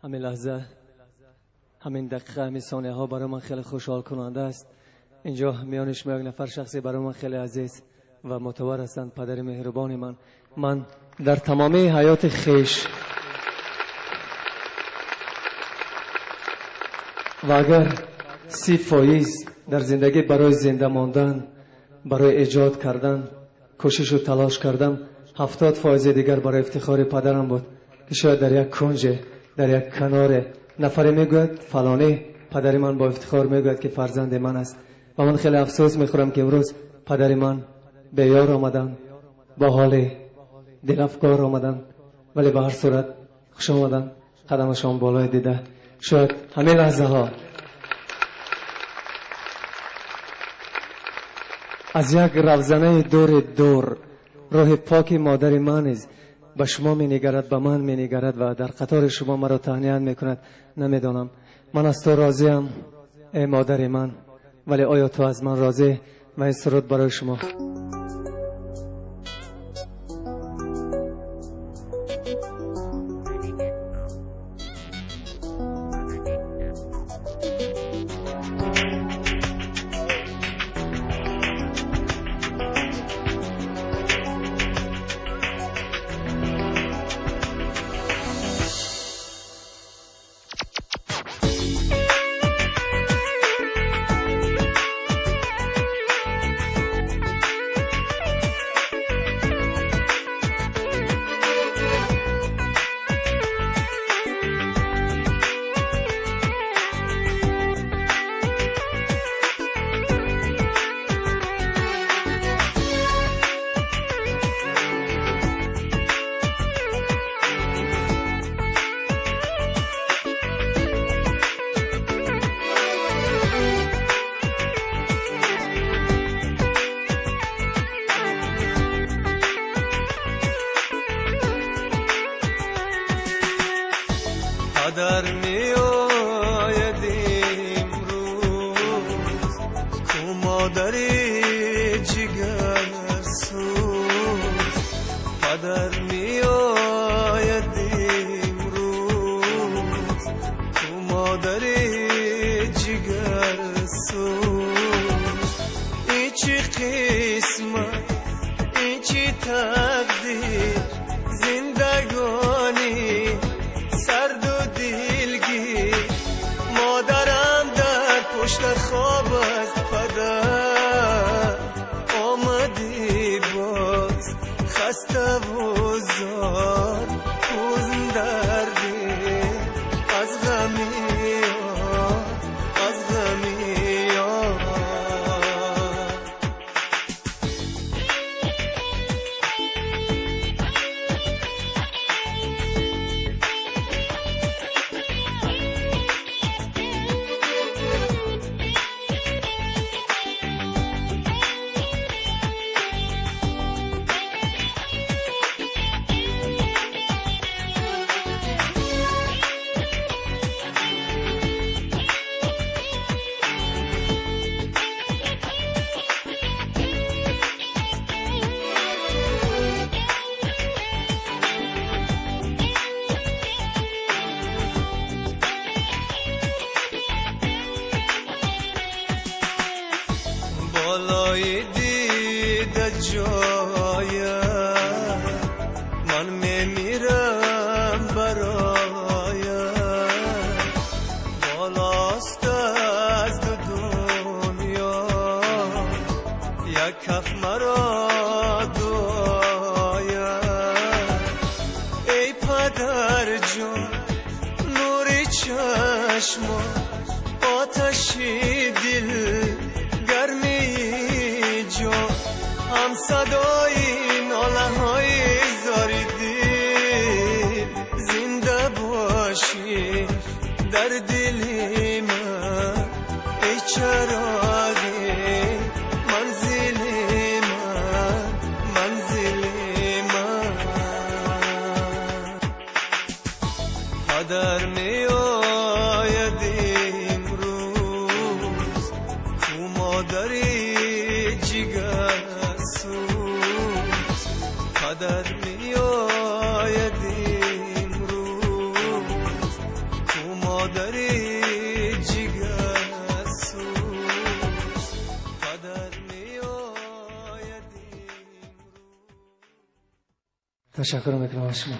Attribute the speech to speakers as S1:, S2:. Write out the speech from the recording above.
S1: همین لحظه، همین دقیقه، همین ثانیه ها برای من خیلی خوشحال کننده است. اینجا میان شما یک نفر شخصی برای من خیلی عزیز و معتبر هستند، پدر مهربان من در تمام حیات خیش و اگر 30% در زندگی برای زنده ماندن، برای ایجاد کردن کوشش و تلاش کردم، 70% دیگر برای افتخار پدرم بود که شاید در یک کنج، در یک کنار نفری میگوید فلانی پدر من با افتخار میگوید که فرزند من است و من خیلی افسوس میخورم که امروز پدر من به یار آمدن، با حال دلافگار آمدن، ولی به هر صورت خوش آمدن، قدمشان بالای دیده. شاید همه لحظه ها از یک روزنه دور روح پاک مادر من است، به شما می نگرد، به من می نگرد و در قطار شما مرا تهنیت می کند. نمیدانم من از تو راضیم ای مادر من، ولی آیا تو از من راضی؟ و این سرود برای شما.
S2: در می آید امروز کو مادری جگر سوز، پدر می آید امروز کو مادری جگر سوز. این چی قسمت، این چی تقدیر، زندگانی سرد و دلگیر. مادرم در پشت خواب از پدر آمدی باز، خسته و زار پوزم دردی از غمی از غمی بالای دیده جایم من میمیرم برایم، بالاست از دنیا یک کف مرا دعایم. ای پدر جان نوری چشمان، آتشی دل، گرمی جان، هم صدای ناله های زاری دل. زنده باشی در دل من ای چراغ منزل من، منزل من. پدر می آید امروز کو مادری جگر سوز، پدر می آید امروز مادری جگرسوز پدر میآید.
S1: تشکر میکنم از شما.